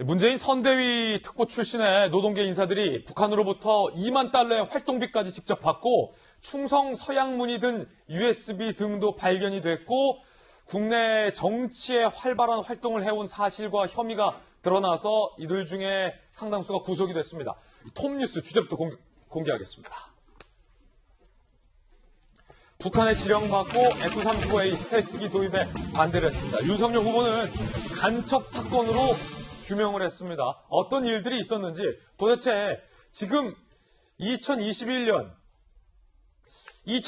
문재인 선대위 특보 출신의 노동계 인사들이 북한으로부터 2만 달러의 활동비까지 직접 받고 충성 서양문이 든 USB 등도 발견이 됐고 국내 정치에 활발한 활동을 해온 사실과 혐의가 드러나서 이들 중에 상당수가 구속이 됐습니다. 톱뉴스 주제부터 공개하겠습니다. 북한의 지령받고 F-35A 스텔스기 도입에 반대를 했습니다. 윤석열 후보는 간첩 사건으로 규명을 했습니다. 어떤 일들이 있었는지 도대체 지금 2021년 이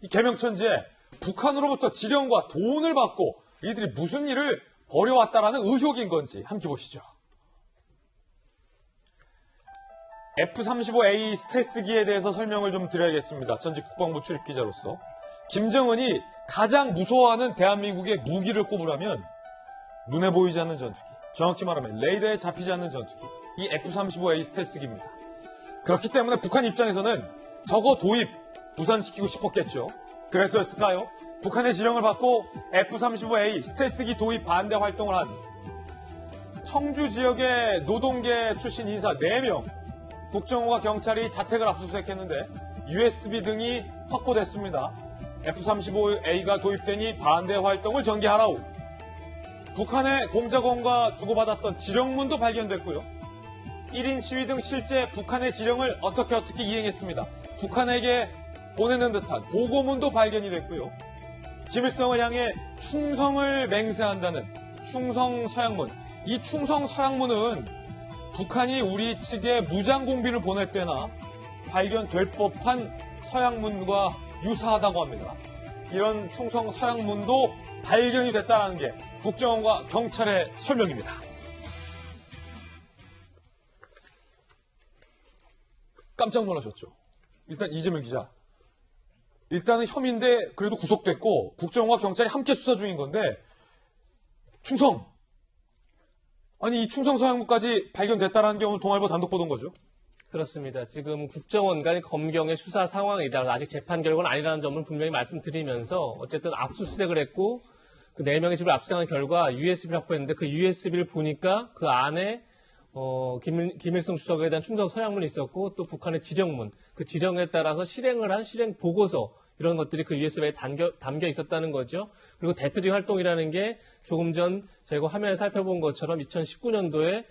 개명천지에 북한으로부터 지령과 돈을 받고 이들이 무슨 일을 벌여왔다라는 의혹인 건지 함께 보시죠. F-35A 스텔스기에 대해서 설명을 좀 드려야겠습니다. 전직 국방부 출입기자로서. 김정은이 가장 무서워하는 대한민국의 무기를 꼽으라면 눈에 보이지 않는 전투기, 정확히 말하면 레이더에 잡히지 않는 전투기, 이 F-35A 스텔스기입니다. 그렇기 때문에 북한 입장에서는 저거 도입 무산시키고 싶었겠죠. 그래서였을까요? 북한의 지령을 받고 F-35A 스텔스기 도입 반대 활동을 한 청주 지역의 노동계 출신 인사 4명, 국정원과 경찰이 자택을 압수수색했는데 USB 등이 확보됐습니다. F-35A가 도입되니 반대 활동을 전개하라고. 북한의 공작원과 주고받았던 지령문도 발견됐고요. 1인 시위 등 실제 북한의 지령을 어떻게 이행했습니다. 북한에게 보내는 듯한 보고문도 발견이 됐고요. 김일성을 향해 충성을 맹세한다는 충성 서양문. 이 충성 서양문은 북한이 우리 측에 무장공비를 보낼 때나 발견될 법한 서양문과 유사하다고 합니다. 이런 충성 서양문도 발견이 됐다는 게 국정원과 경찰의 설명입니다. 깜짝 놀라셨죠? 일단 이재명 기자. 일단은 혐의인데 그래도 구속됐고 국정원과 경찰이 함께 수사 중인 건데 충성. 아니 이 충성 서양문까지 발견됐다는 게 오늘 동아일보 단독 보도인 거죠? 그렇습니다. 지금 국정원과 검경의 수사 상황이다. 아직 재판 결과는 아니라는 점을 분명히 말씀드리면서 어쨌든 압수수색을 했고 그 4명의 집을 압수한 결과 USB를 확보했는데 그 USB를 보니까 그 안에 김일성 주석에 대한 충성 서양문이 있었고 또 북한의 지령문, 그 지령에 따라서 실행을 한 실행 보고서 이런 것들이 그 USB에 담겨 있었다는 거죠. 그리고 대표적인 활동이라는 게 조금 전 저희가 화면에 살펴본 것처럼 2019년도에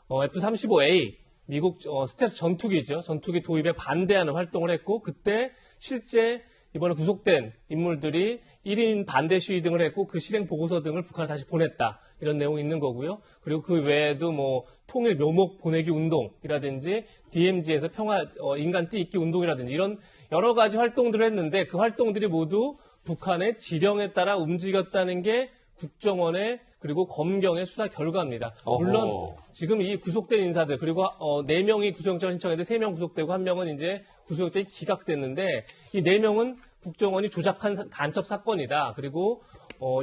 F-35A 미국 스텔스 전투기죠. 전투기 도입에 반대하는 활동을 했고 그때 실제 이번에 구속된 인물들이 1인 반대 시위 등을 했고 그 실행 보고서 등을 북한에 다시 보냈다. 이런 내용이 있는 거고요. 그리고 그 외에도 뭐 통일 묘목 보내기 운동이라든지 DMZ에서 평화 인간 띠 잇기 운동이라든지 이런 여러 가지 활동들을 했는데 그 활동들이 모두 북한의 지령에 따라 움직였다는 게 국정원의 그리고 검경의 수사 결과입니다. 물론 지금 이 구속된 인사들 그리고 4명이 구속영장을 신청했는데 3명 구속되고 1명은 이제 구속영장이 기각됐는데 이 4명은 국정원이 조작한 간첩 사건이다. 그리고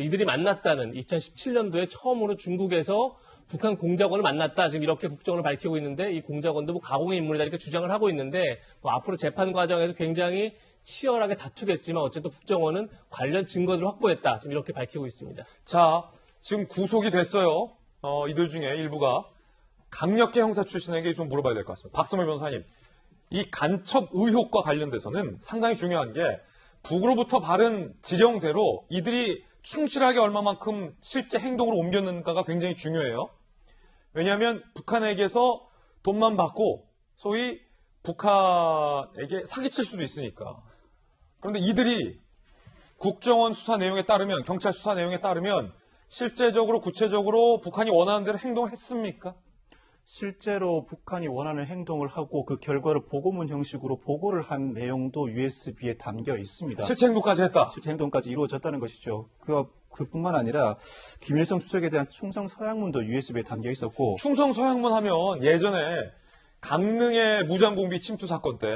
이들이 만났다는 2017년도에 처음으로 중국에서 북한 공작원을 만났다. 지금 이렇게 국정원을 밝히고 있는데 이 공작원도 뭐 가공의 인물이다 이렇게 주장을 하고 있는데 뭐 앞으로 재판 과정에서 굉장히 치열하게 다투겠지만 어쨌든 국정원은 관련 증거들을 확보했다. 지금 이렇게 밝히고 있습니다. 자, 지금 구속이 됐어요. 이들 중에 일부가 강력계 형사 출신에게 좀 물어봐야 될 것 같습니다. 박성호 변호사님, 이 간첩 의혹과 관련돼서는 상당히 중요한 게 북으로부터 받은 지령대로 이들이 충실하게 얼마만큼 실제 행동으로 옮겼는가가 굉장히 중요해요. 왜냐하면 북한에게서 돈만 받고 소위 북한에게 사기칠 수도 있으니까. 그런데 이들이 국정원 수사 내용에 따르면 경찰 수사 내용에 따르면 실제적으로 구체적으로 북한이 원하는 대로 행동을 했습니까? 실제로 북한이 원하는 행동을 하고 그 결과를 보고문 형식으로 보고를 한 내용도 USB에 담겨 있습니다. 실체 행동까지 했다. 실체 행동까지 이루어졌다는 것이죠. 그뿐만 아니라 김일성 주석에 대한 충성 서양문도 USB에 담겨 있었고 충성 서양문 하면 예전에 강릉의 무장공비 침투 사건 때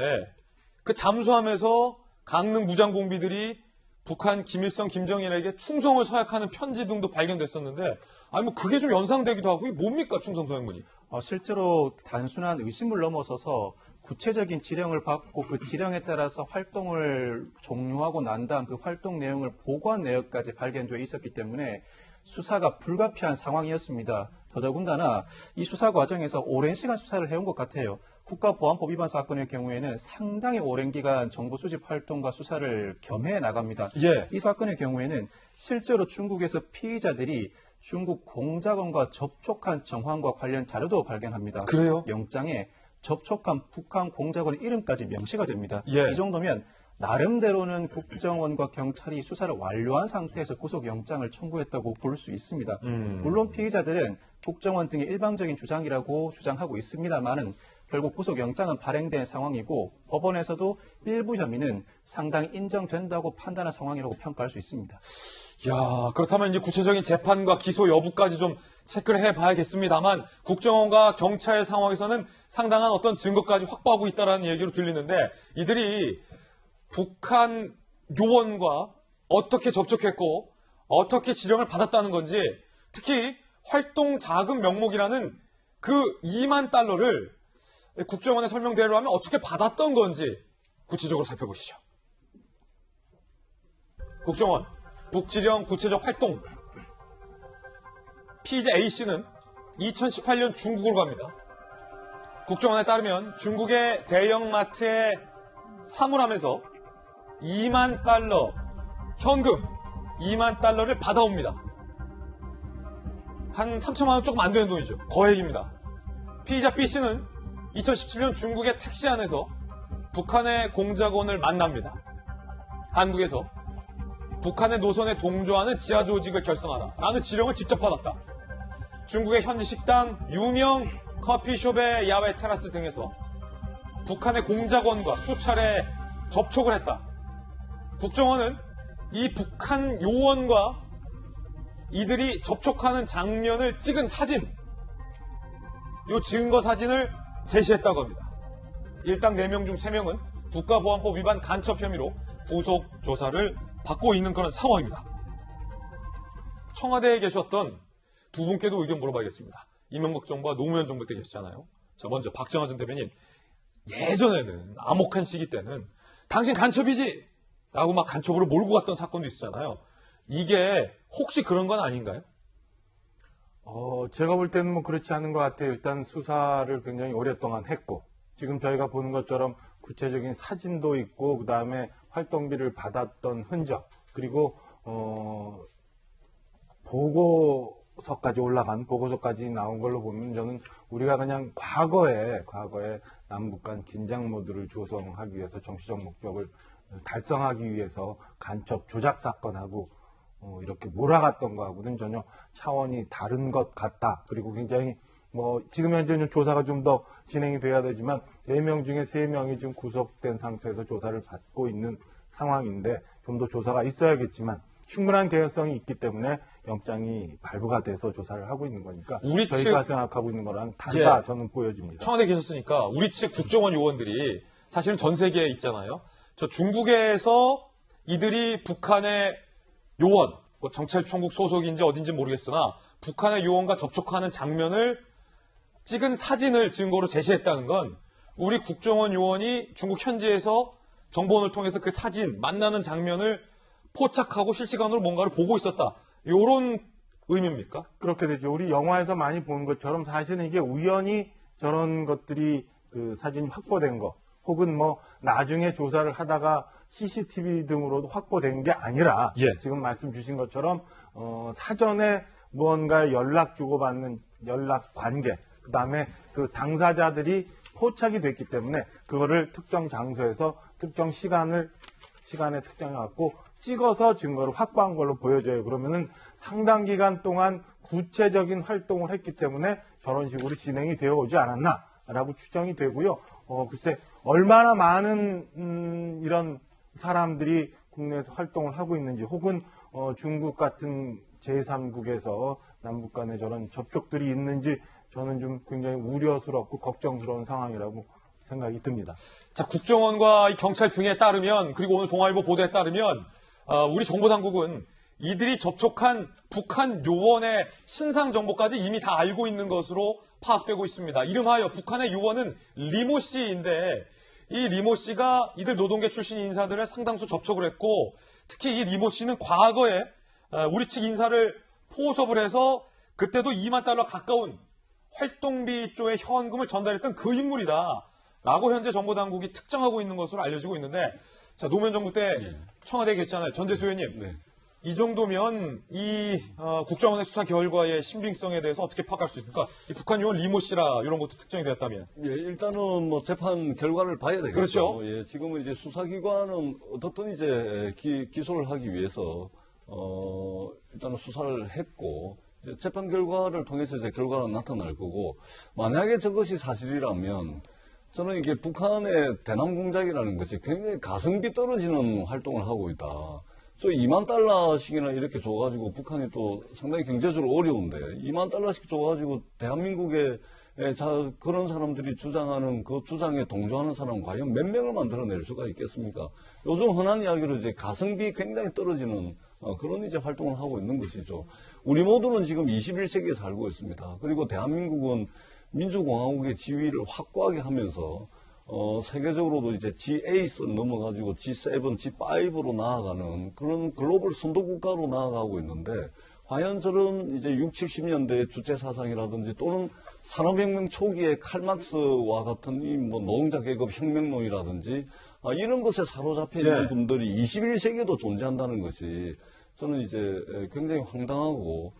그 잠수함에서 강릉 무장공비들이 북한 김일성, 김정일에게 충성을 서약하는 편지 등도 발견됐었는데 아니 뭐 그게 좀 연상되기도 하고 이게 뭡니까 충성 서약문이? 실제로 단순한 의심을 넘어서서 구체적인 지령을 받고 그 지령에 따라서 활동을 종료하고 난 다음 그 활동 내용을 보고한 내역까지 발견되어 있었기 때문에 수사가 불가피한 상황이었습니다. 더더군다나 이 수사 과정에서 오랜 시간 수사를 해온 것 같아요. 국가보안법 위반 사건의 경우에는 상당히 오랜 기간 정보 수집 활동과 수사를 겸해 나갑니다. 예. 이 사건의 경우에는 실제로 중국에서 피의자들이 중국 공작원과 접촉한 정황과 관련 자료도 발견합니다. 그래요? 영장에 접촉한 북한 공작원 이름까지 명시가 됩니다. 예. 이 정도면 나름대로는 국정원과 경찰이 수사를 완료한 상태에서 구속영장을 청구했다고 볼 수 있습니다. 물론 피의자들은 국정원 등의 일방적인 주장이라고 주장하고 있습니다만은 결국 구속영장은 발행된 상황이고 법원에서도 일부 혐의는 상당히 인정된다고 판단한 상황이라고 평가할 수 있습니다. 야, 그렇다면 이제 구체적인 재판과 기소 여부까지 좀 체크를 해봐야겠습니다만 국정원과 경찰 상황에서는 상당한 어떤 증거까지 확보하고 있다는 얘기로 들리는데 이들이 북한 요원과 어떻게 접촉했고 어떻게 지령을 받았다는 건지 특히 활동 자금 명목이라는 그 2만 달러를 국정원의 설명대로 하면 어떻게 받았던 건지 구체적으로 살펴보시죠. 국정원 북지령 구체적 활동. 피의자 A씨는 2018년 중국으로 갑니다. 국정원에 따르면 중국의 대형마트에 사물함에서 2만 달러 현금 2만 달러를 받아옵니다. 한 3천만 원 조금 안 되는 돈이죠. 거액입니다. 피의자 B씨는 2017년 중국의 택시 안에서 북한의 공작원을 만납니다. 한국에서 북한의 노선에 동조하는 지하 조직을 결성하라 라는 지령을 직접 받았다. 중국의 현지 식당, 유명 커피숍의 야외 테라스 등에서 북한의 공작원과 수차례 접촉을 했다. 국정원은 이 북한 요원과 이들이 접촉하는 장면을 찍은 사진, 이 증거 사진을 제시했다고 합니다. 일당 4명 중 3명은 국가보안법 위반 간첩 혐의로 구속 조사를 받고 있는 그런 상황입니다. 청와대에 계셨던 두 분께도 의견 물어봐야겠습니다. 이명박 정부와 노무현 정부 때 계셨잖아요. 자, 먼저 박정화 전 대변인. 예전에는 암흑한 시기 때는 당신 간첩이지! 라고 막 간첩으로 몰고 갔던 사건도 있었잖아요. 이게 혹시 그런 건 아닌가요? 제가 볼 때는 뭐 그렇지 않은 것 같아요. 일단 수사를 굉장히 오랫동안 했고, 지금 저희가 보는 것처럼 구체적인 사진도 있고, 그 다음에 활동비를 받았던 흔적, 그리고, 보고서까지 올라간, 보고서까지 나온 걸로 보면 저는 우리가 그냥 과거에 남북 간 긴장 모드를 조성하기 위해서 정치적 목적을 달성하기 위해서 간첩 조작 사건하고 이렇게 몰아갔던 거하고는 전혀 차원이 다른 것 같다. 그리고 굉장히 지금 현재는 조사가 좀 더 진행이 돼야 되지만 4명 중에 3명이 지금 구속된 상태에서 조사를 받고 있는 상황인데 좀 더 조사가 있어야겠지만 충분한 개연성이 있기 때문에 영장이 발부가 돼서 조사를 하고 있는 거니까 우리 저희가 측 생각하고 있는 거랑 다르다 예. 저는 보여집니다. 청와대에 계셨으니까 우리 측 국정원 요원들이 사실은 전 세계에 있잖아요. 저 중국에서 이들이 북한의 요원, 뭐 정찰총국 소속인지 어딘지 모르겠으나 북한의 요원과 접촉하는 장면을 찍은 사진을 증거로 제시했다는 건 우리 국정원 요원이 중국 현지에서 정보원을 통해서 그 사진, 만나는 장면을 포착하고 실시간으로 뭔가를 보고 있었다. 이런 의미입니까? 그렇게 되죠. 우리 영화에서 많이 보는 것처럼 사실은 이게 우연히 저런 것들이 그 사진이 확보된 거 혹은 나중에 조사를 하다가 CCTV 등으로도 확보된 게 아니라 예. 지금 말씀 주신 것처럼 사전에 무언가 연락 주고받는 연락 관계 그다음에 그 당사자들이 포착이 됐기 때문에 그거를 특정 장소에서 특정 시간에 특정해갖고 찍어서 증거를 확보한 걸로 보여져요. 그러면은 상당 기간 동안 구체적인 활동을 했기 때문에 저런 식으로 진행이 되어 오지 않았나라고 추정이 되고요. 글쎄 얼마나 많은 이런 사람들이 국내에서 활동을 하고 있는지 혹은 중국 같은 제3국에서 남북 간에 저런 접촉들이 있는지 저는 좀 굉장히 우려스럽고 걱정스러운 상황이라고 생각이 듭니다. 자, 국정원과 이 경찰 등에 따르면 그리고 오늘 동아일보 보도에 따르면 우리 정보당국은 이들이 접촉한 북한 요원의 신상 정보까지 이미 다 알고 있는 것으로 파악되고 있습니다. 이름하여 북한의 요원은 리모 씨인데 이 리모 씨가 이들 노동계 출신 인사들을 상당수 접촉을 했고 특히 이 리모 씨는 과거에 우리 측 인사를 포섭을 해서 그때도 2만 달러 가까운 활동비 쪽의 현금을 전달했던 그 인물이다. 라고 현재 정보 당국이 특정하고 있는 것으로 알려지고 있는데, 자, 노무현 정부 때 청와대에 계셨잖아요. 전재수 의원님. 네. 이 정도면 이 국정원의 수사 결과의 신빙성에 대해서 어떻게 파악할 수 있습니까? 이 북한 요원 리모 씨라 이런 것도 특정이 되었다면. 예, 일단은 뭐 재판 결과를 봐야 되겠죠. 그렇죠. 예, 지금은 이제 수사기관은 어떻든 이제 기소를 하기 위해서 일단은 수사를 했고 이제 재판 결과를 통해서 이제 결과가 나타날 거고 만약에 저것이 사실이라면 저는 이게 북한의 대남 공작이라는 것이 굉장히 가성비 떨어지는 활동을 하고 있다. 저 2만 달러씩이나 이렇게 줘가지고 북한이 또 상당히 경제적으로 어려운데 2만 달러씩 줘가지고 대한민국에 그런 사람들이 주장하는 그 주장에 동조하는 사람은 과연 몇 명을 만들어낼 수가 있겠습니까? 요즘 흔한 이야기로 이제 가성비 굉장히 떨어지는 그런 이제 활동을 하고 있는 것이죠. 우리 모두는 지금 21세기에 살고 있습니다. 그리고 대한민국은 민주공화국의 지위를 확고하게 하면서 세계적으로도 이제 G8 넘어가지고 G7, G5로 나아가는 그런 글로벌 선도국가로 나아가고 있는데, 과연 저런 이제 60, 70년대의 주체사상이라든지 또는 산업혁명 초기의 칼막스와 같은 이 뭐 노동자 계급 혁명론이라든지 이런 것에 사로잡혀 있는 네. 분들이 21세기에도 존재한다는 것이 저는 이제 굉장히 황당하고,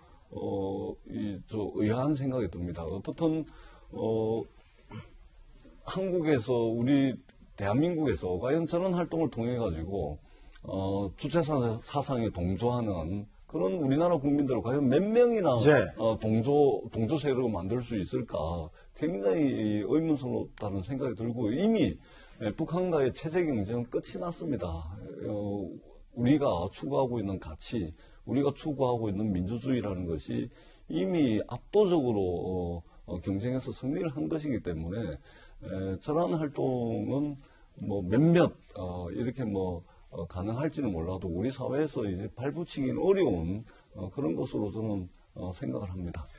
의아한 생각이 듭니다. 어떻든, 한국에서 우리 대한민국에서 과연 저런 활동을 통해 가지고 주체 사상에 동조하는 그런 우리나라 국민들을 과연 몇 명이나 네. 동조 세력을 만들 수 있을까 굉장히 의문스럽다는 생각이 들고 이미 북한과의 체제 경쟁은 끝이 났습니다. 우리가 추구하고 있는 가치, 우리가 추구하고 있는 민주주의라는 것이 이미 압도적으로 경쟁에서 승리를 한 것이기 때문에 저러한 활동은 뭐 몇몇 이렇게 뭐 가능할지는 몰라도 우리 사회에서 이제 발붙이기는 어려운 그런 것으로 저는 생각을 합니다.